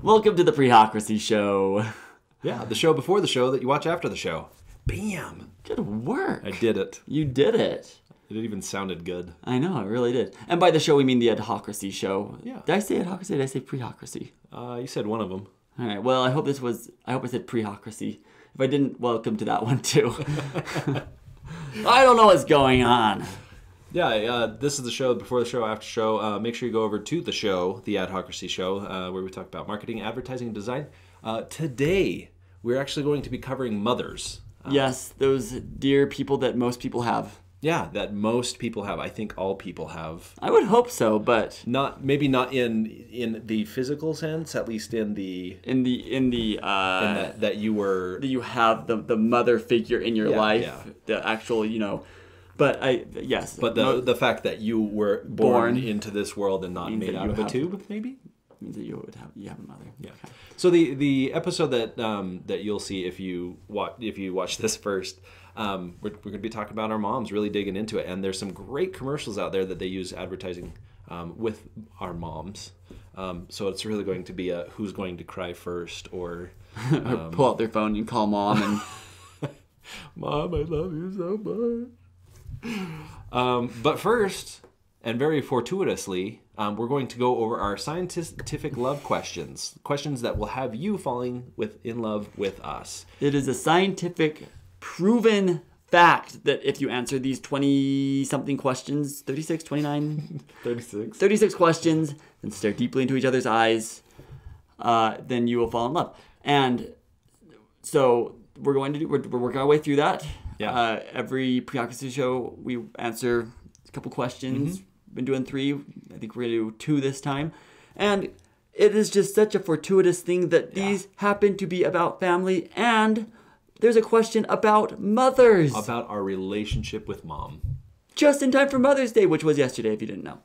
Welcome to the Prehocracy Show. Yeah, the show before the show that you watch after the show. Bam! Good work. I did it. You did it. It even sounded good. I know, it really did. And by the show, we mean the Adhocracy Show. Yeah. Did I say Adhocracy or did I say Prehocracy? You said one of them. All right, well, I hope I said Prehocracy. If I didn't, welcome to that one too. I don't know what's going on. Yeah, this is the show before the show, after show. Make sure you go over to the show, the Adhocracy Show, where we talk about marketing, advertising, and design. Today, we're actually going to be covering mothers. Yes, those dear people that most people have. Yeah, that most people have. I think all people have. I would hope so, but Maybe not in the physical sense, at least in the that you were that you have the mother figure in your life, the actual, But yes. But the fact that you were born into this world and not made out of a tube, maybe means that you have a mother. Yeah. Okay. So the episode that you'll see if you watch this first, we're going to be talking about our moms, really digging into it, and there's some great commercials out there that they use advertising with our moms. So it's really going to be a who's going to cry first, or pull out their phone and call mom and Mom, I love you so much. But first, and very fortuitously, we're going to go over our scientific love questions that will have you falling in love with us. It is a scientific, proven fact that if you answer these 20-something questions, 36, 29? 36. 36 questions, and stare deeply into each other's eyes, then you will fall in love. And so we're working our way through that. Yeah. Every Prehocracy Show, we answer a couple questions. Mm-hmm. Been doing 3. I think we're going to do 2 this time. And it is just such a fortuitous thing that these happen to be about family, and there's a question about mothers. About our relationship with mom. Just in time for Mother's Day, which was yesterday if you didn't know.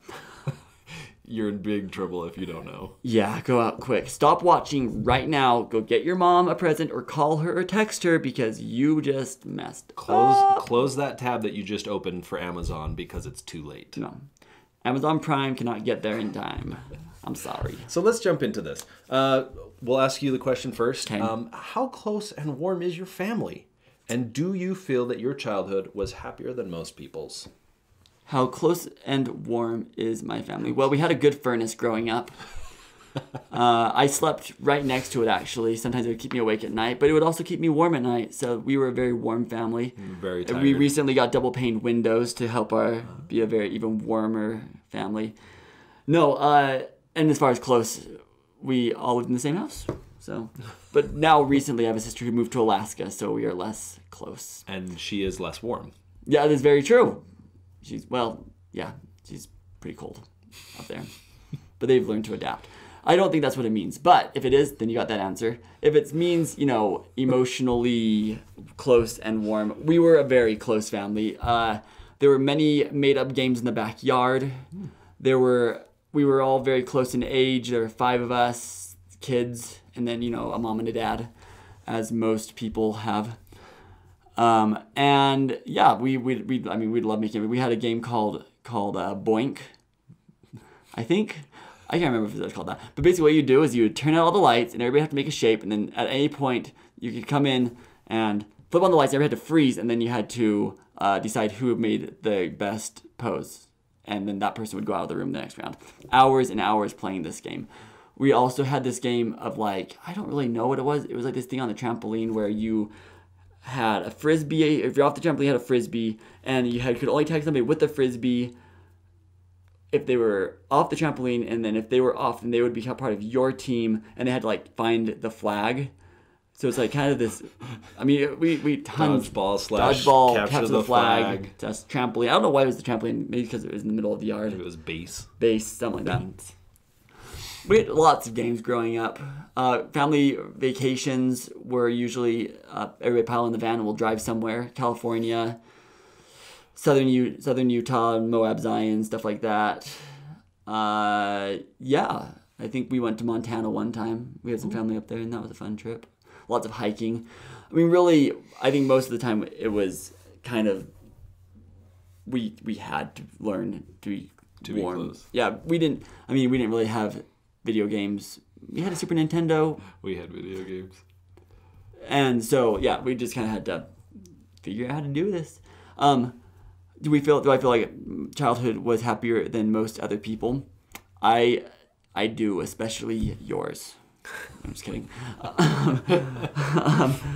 You're in big trouble if you don't know. Yeah, go out quick. Stop watching right now. Go get your mom a present or call her or text her because you just messed up. Close that tab that you just opened for Amazon because it's too late. No. Amazon Prime cannot get there in time. I'm sorry. So let's jump into this. We'll ask you the question first. Okay. How close and warm is your family? And do you feel that your childhood was happier than most people's? How close and warm is my family? Well, we had a good furnace growing up. I slept right next to it, actually. Sometimes it would keep me awake at night, but it would also keep me warm at night. So we were a very warm family. Very tired. We recently got double-paned windows to help be a very even warmer family. No, and as far as close, we all lived in the same house. So, but now recently I have a sister who moved to Alaska, so we are less close. And she is less warm. Yeah, that is very true. She's pretty cold up there. But they've learned to adapt. I don't think that's what it means. But if it is, then you got that answer. If it means, emotionally close and warm, we were a very close family. There were many made-up games in the backyard. We were all very close in age. There were 5 of us, kids, and then, a mom and a dad, as most people have. And yeah, we'd love making it. We had a game called Boink, I think. I can't remember if it was called that. But basically what you do is you would turn out all the lights and everybody had to make a shape, and then at any point you could come in and flip on the lights, everybody had to freeze, and then you had to decide who made the best pose. And then that person would go out of the room the next round. Hours and hours playing this game. We also had this game of I don't really know what it was. It was like this thing on the trampoline where you had a frisbee. If you're off the trampoline, you had a frisbee, and you could only tag somebody with the frisbee if they were off the trampoline, and then if they were off, then they would become part of your team, and they had to find the flag. So it's kind of this. I mean, we tons dodgeball, capture the flag, just trampoline. I don't know why it was the trampoline. Maybe because it was in the middle of the yard. It was base, something like that. We had lots of games growing up. Family vacations were usually everybody pile in the van and we'll drive somewhere. California, Southern Utah, Moab, Zion, stuff like that. Yeah, I think we went to Montana one time. We had some family up there, and that was a fun trip. Lots of hiking. I mean, really, I think most of the time it was kind of we had to learn to be warm. Be close. Yeah, we didn't really have video games we had a Super Nintendo. We had video games. And so, yeah, we just kind of had to figure out how to do this. Do I feel like childhood was happier than most other people? I do, especially yours. I'm just kidding.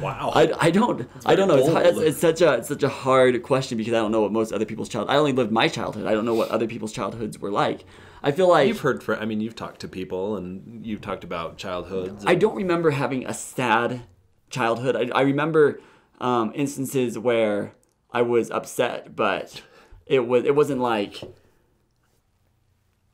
Wow. I don't know. It's such a hard question because I don't know what most other people's I only lived my childhood. I don't know what other people's childhoods were like. I feel like you've talked to people and you've talked about childhoods. I don't remember having a sad childhood. I remember instances where I was upset, but it wasn't like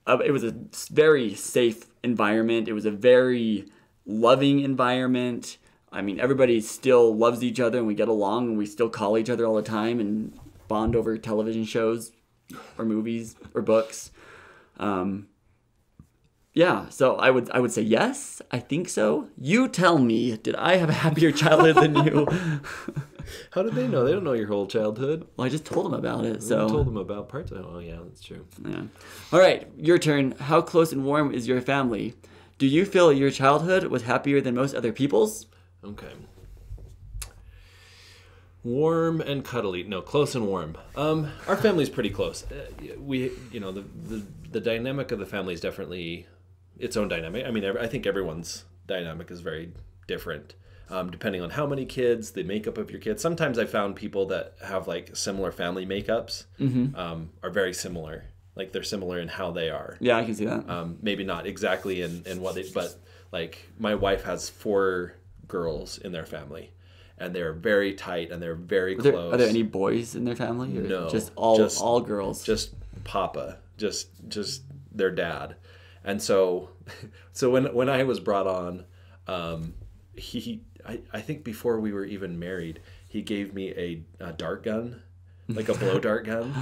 it was a very safe environment. It was a very loving environment. I mean, everybody still loves each other and we get along and we still call each other all the time and bond over television shows or movies or books. Yeah, so I would say yes, I think so. You tell me, did I have a happier childhood than you? How did they know? They don't know your whole childhood. Well, I just told them about it. So you told them about parts of it. Oh, yeah, that's true. Yeah. All right, your turn. How close and warm is your family? Do you feel your childhood was happier than most other people's? Okay. Warm and cuddly. No, close and warm. Our family's pretty close. The dynamic of the family is definitely its own dynamic. I mean, I think everyone's dynamic is very different. Depending on how many kids, the makeup of your kids. Sometimes I found people that have like similar family makeups are very similar. Like they're similar in how they are. Yeah, I can see that. Maybe not exactly in what they, but like my wife has 4 girls in their family, and they're very tight and they're very close. Are there any boys in their family? Or no, just all girls. Just Papa, just their dad, and so when I was brought on, I think before we were even married, he gave me a dart gun, like a blow dart gun.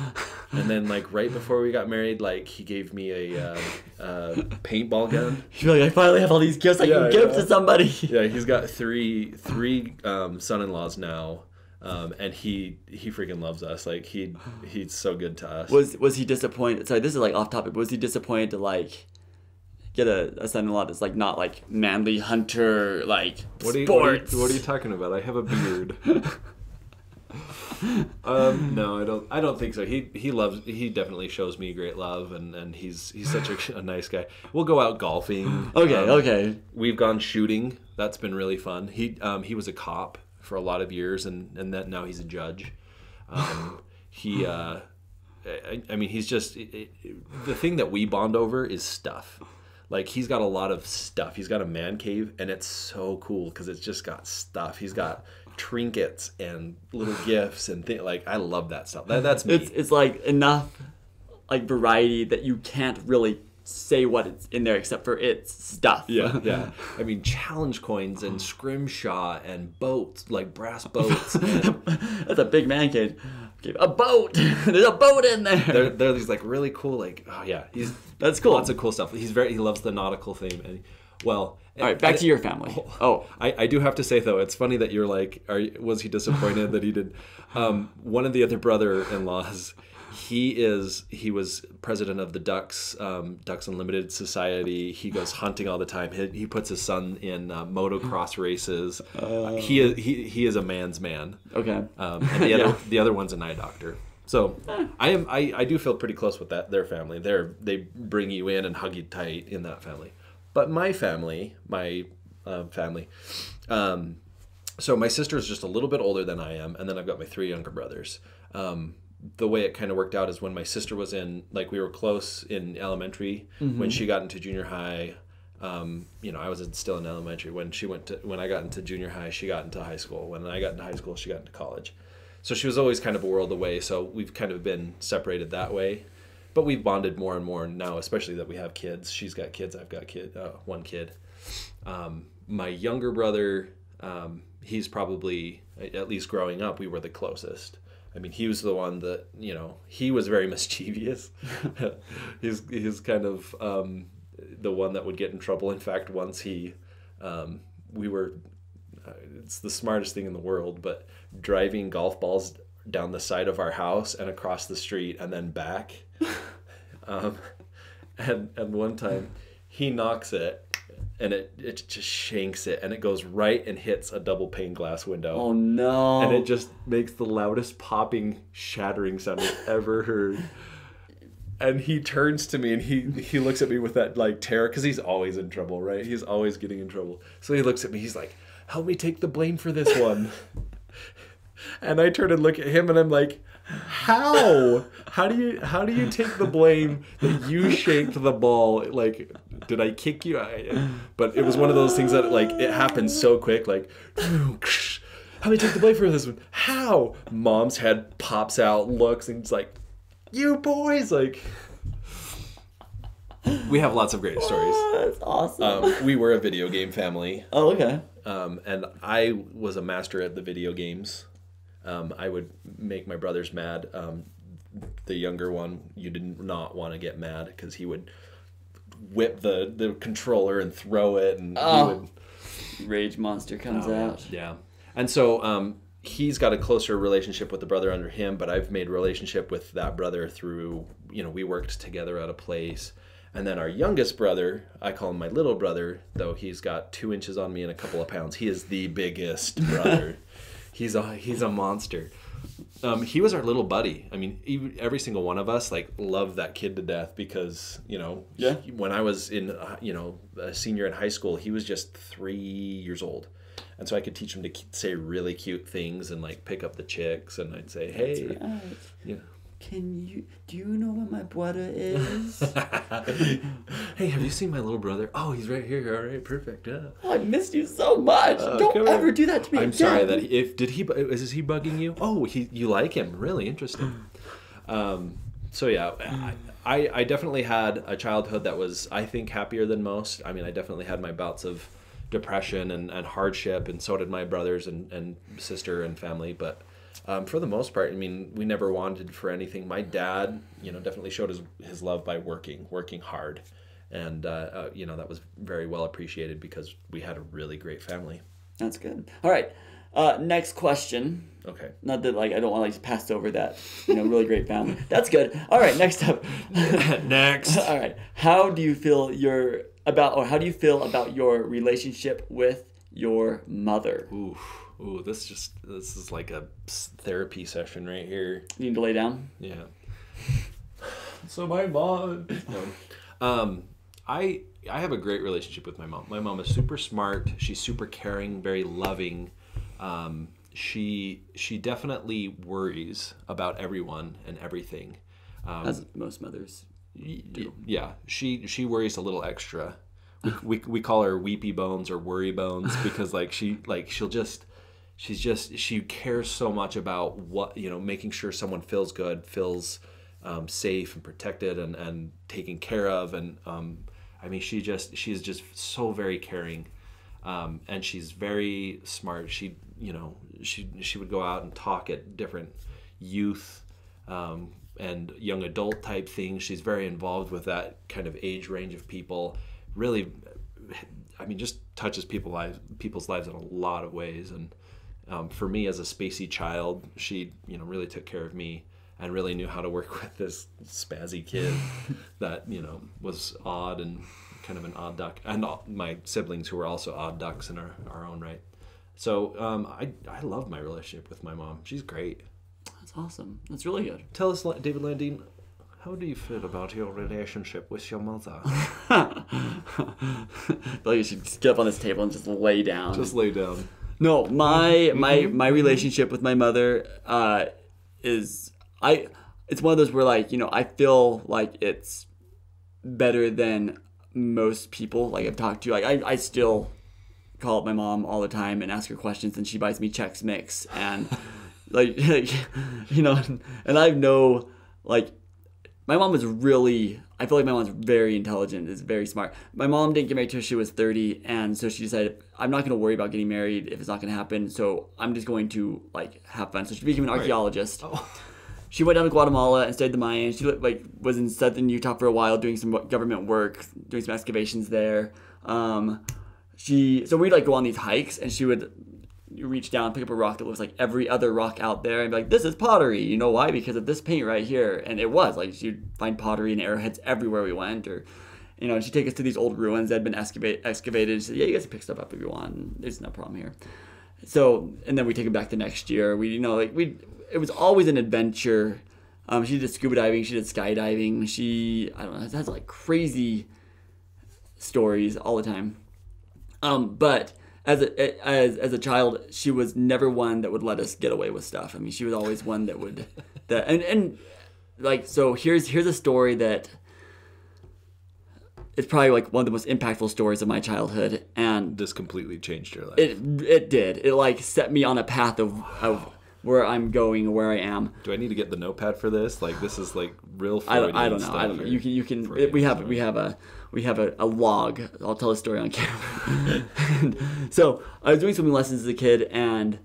And then like right before we got married, like he gave me a paintball gun. You're like, I finally have all these gifts I can give to somebody. Yeah, he's got three son-in-laws now. And he freaking loves us. Like he's so good to us. Was he disappointed? Sorry, this is like off topic. But was he disappointed to like get a son-in-law that's like not like manly hunter like sports? What are you talking about? I have a beard. No, I don't think so. He definitely shows me great love, and he's such a nice guy. We'll go out golfing. Okay. We've gone shooting. That's been really fun. He was a cop for a lot of years, and that now he's a judge. I mean, he's just the thing that we bond over is stuff. Like he's got a lot of stuff. He's got a man cave, and it's so cool because it's just got stuff. He's got trinkets and little gifts and things. Like I love that stuff. That's me. It's like enough like variety that you can't really say what it's in there except for it's stuff. Yeah. I mean, challenge coins and scrimshaw and boats, like brass boats. And that's a big man cave. A boat. There's a boat in there. They're these like really cool, like that's cool. Lots of cool stuff. He loves the nautical theme. And all right, back to your family. I do have to say though, it's funny that you're like, was he disappointed that he did? One of the other brother-in-laws, he was president of the Ducks Unlimited Society. He goes hunting all the time. He puts his son in motocross races. He is a man's man. Okay. And the other one's an eye doctor. So I do feel pretty close with their family. They bring you in and hug you tight in that family. But my family, so my sister is just a little bit older than I am, and then I've got my 3 younger brothers. The way it kind of worked out is when my sister was in, like we were close in elementary. When she got into junior high, I was still in elementary. When I got into junior high, she got into high school. When I got into high school, she got into college. So she was always kind of a world away. So we've kind of been separated that way. But we've bonded more and more now, especially that we have kids. She's got kids. I've got one kid. My younger brother, he's probably, at least growing up, we were the closest. I mean, he was the one that, he was very mischievous. he's kind of the one that would get in trouble. In fact, once it's the smartest thing in the world, but driving golf balls down the side of our house and across the street and then back. And one time he knocks it and it just shanks it, and it goes right and hits a double pane glass window. Oh no! And it just makes the loudest popping, shattering sound I've ever heard. And he turns to me and he looks at me with that like terror, because he's always in trouble, right? He's always getting in trouble. So he looks at me. He's like, "Help me take the blame for this one." And I turn and look at him, and I'm like, "How? How do you take the blame that you shanked the ball? Like, did I kick you?" But it was one of those things that like it happened so quick. Like, how do you take the blame for this one? How? Mom's head pops out, looks, and it's like, "You boys!" Like, we have lots of great stories. Oh, that's awesome. We were a video game family. Oh, okay. And I was a master at the video games. I would make my brothers mad. The younger one, you did not want to get mad, because he would whip the controller and throw it, and he would... Rage monster comes out. Yeah. And so he's got a closer relationship with the brother under him, but I've made relationship with that brother through, we worked together at a place. And then our youngest brother, I call him my little brother, though he's got 2 inches on me and a couple of pounds. He is the biggest brother. He's a monster. He was our little buddy. I mean, every single one of us like loved that kid to death, because when I was in a senior in high school, he was just 3 years old, and so I could teach him to say really cute things and like pick up the chicks, and I'd say, "Hey, That's right. yeah." Do you know where my brother is? Hey, have you seen my little brother? Oh, he's right here. All right, perfect. Yeah. Oh, I missed you so much. Don't ever do that to me. I'm sorry that is he bugging you? Oh, you like him? Really interesting. So yeah, I definitely had a childhood that was, I think, happier than most. I mean, I definitely had my bouts of depression and hardship, and so did my brothers and sister and family, but for the most part, I mean, we never wanted for anything. My dad, definitely showed his love by working hard. And, that was very well appreciated, because we had a really great family. That's good. All right. Next question. Okay. Not that, I don't want to, pass over that, really great family. That's good. All right, next up. Next. All right. How do you feel about your relationship with your mother? Ooh, this is like a therapy session right here. You need to lay down? Yeah. So my mom... No. I have a great relationship with my mom. My mom is super smart. She's super caring, very loving. She definitely worries about everyone and everything. As most mothers do. Yeah. She worries a little extra. We call her weepy bones or worry bones, because she cares so much about what, making sure someone feels good, feels safe and protected and taken care of. And she's just so very caring. And she's very smart. She would go out and talk at different youth and young adult type things. She's very involved with that kind of age range of people. Really, just touches people's lives in a lot of ways. And for me as a spacey child, she, really took care of me and really knew how to work with this spazzy kid that, was odd and kind of an odd duck. And my siblings, who were also odd ducks in our own right. So I love my relationship with my mom. She's great. That's awesome. That's really good. Tell us, David Landeen, how do you feel about your relationship with your mother? I feel like you should just get up on this table and just lay down. Just lay down. No, my relationship with my mother is it's one of those where I feel like it's better than most people I've talked to. I still call up my mom all the time and ask her questions, and she buys me Chex Mix, and and I know my mom is really, I feel like my mom's very intelligent, is very smart. My mom didn't get married till she was 30, and so she decided, I'm not going to worry about getting married if it's not going to happen, so I'm just going to, have fun. So she became an archaeologist. Right. Oh. She went down to Guatemala and studied the Mayans. She, was in southern Utah for a while doing some government work, doing some excavations there. So we'd, go on these hikes, and she would reach down, pick up a rock that looks like every other rock out there, and be like, this is pottery. You know why? Because of this paint right here. And it was she'd find pottery and arrowheads everywhere we went. You know, she'd take us to these old ruins that had been excavated. She said, yeah, you guys can pick stuff up if you want. There's no problem here. So, and then we take it back the next year. It was always an adventure. She did scuba diving. She did skydiving. I don't know, has like crazy stories all the time. But as a child, she was never one that would let us get away with stuff. I mean, she was always one that would, so here's a story that it's probably like one of the most impactful stories of my childhood, and this completely changed your life. It did. It like set me on a path of where I'm going, where I am. Do I need to get the notepad for this? Like, this is like real Freudian I don't know. stuff. I don't know. You can. We have a log. I'll tell the story on camera. So I was doing swimming lessons as a kid, and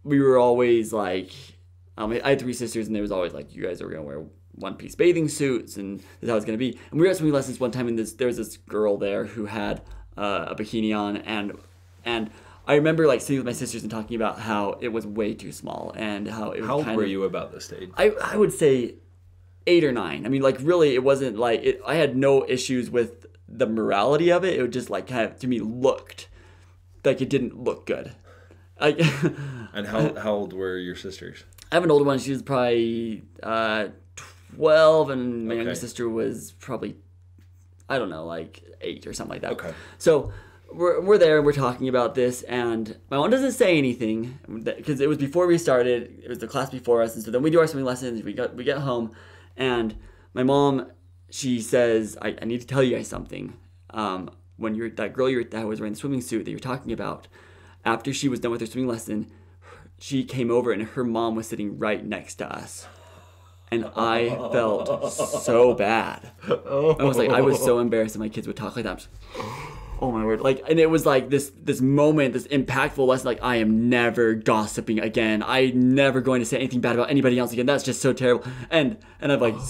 we were always like, I had 3 sisters, and there was always like, you guys are gonna wear one-piece bathing suits, and this is how it's going to be. And we were at swimming lessons one time, and there was this girl there who had a bikini on, and I remember like sitting with my sisters and talking about how it was way too small, and how it was How old were you about this age? I would say 8 or 9. I mean, like, really, it wasn't like it. I had no issues with the morality of it. It would just like kind of, to me, looked like it didn't look good. And how old were your sisters? I have an older one. She was probably 12, and my younger sister was probably, I don't know, like 8 or something like that. Okay. So we're there and we're talking about this, and my mom doesn't say anything because it was before we started. It was the class before us, and so then we do our swimming lessons. We get home, and my mom, she says, I need to tell you guys something. When that girl that was wearing the swimming suit that you're talking about, after she was done with her swimming lesson, she came over and her mom was sitting right next to us. And I felt so bad. I was so embarrassed that my kids would talk like that. Oh my word. Like, and it was like this moment, this impactful lesson, like, I am never gossiping again. I'm never going to say anything bad about anybody else again. That's just so terrible. And I've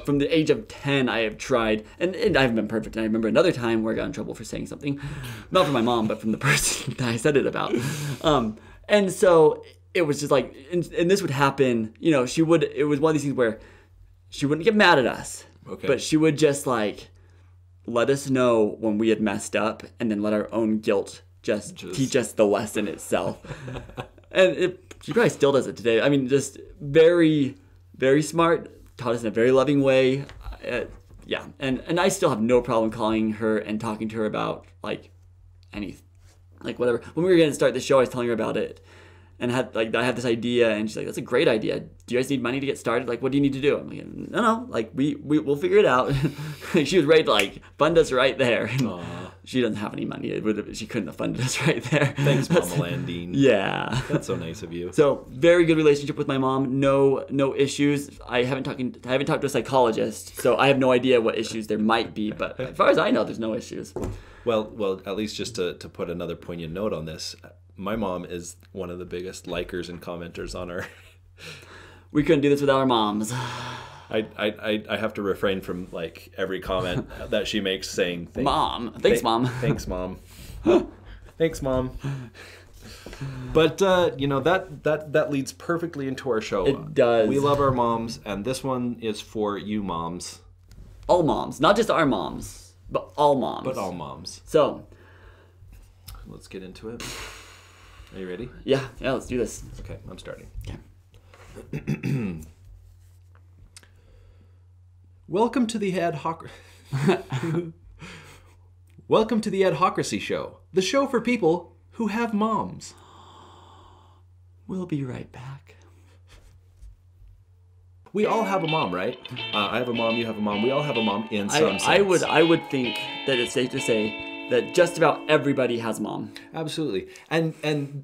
from the age of 10, I have tried, and I haven't been perfect. And I remember another time where I got in trouble for saying something, not from my mom, but from the person that I said it about. And so it was just like, and this would happen, it was one of these things where she wouldn't get mad at us, but she would just like let us know when we had messed up, and then let our own guilt just teach us the lesson itself. And she probably still does it today. I mean, just very, very smart, taught us in a very loving way. Yeah. And I still have no problem calling her and talking to her about like whatever. When we were going to start the show, I was telling her about it. And I had this idea, and she's like, "That's a great idea. Do you guys need money to get started? Like, what do you need to do?" I'm like, "No. Like, we'll figure it out." She was ready to like fund us right there. She doesn't have any money. She couldn't have funded us right there. Thanks, Mama Landeen. Yeah, that's so nice of you. So very good relationship with my mom. No issues. I haven't talked to a psychologist, so I have no idea what issues there might be. But as far as I know, there's no issues. Well, at least just to put another poignant note on this. My mom is one of the biggest likers and commenters on our. We couldn't do this without our moms. I have to refrain from like every comment that she makes saying Mom. Thanks, Mom. Thanks, Mom. Thanks, Mom. But that leads perfectly into our show. It does. We love our moms, and this one is for you moms. All moms, not just our moms, but all moms. But all moms. So let's get into it. Are you ready? Yeah, let's do this. Okay, I'm starting. Okay. Welcome to the Welcome to the Adhocracy Show, the show for people who have moms. We'll be right back. We all have a mom, right? I have a mom, you have a mom. We all have a mom in some sense. I would think that it's safe to say that just about everybody has a mom. Absolutely. And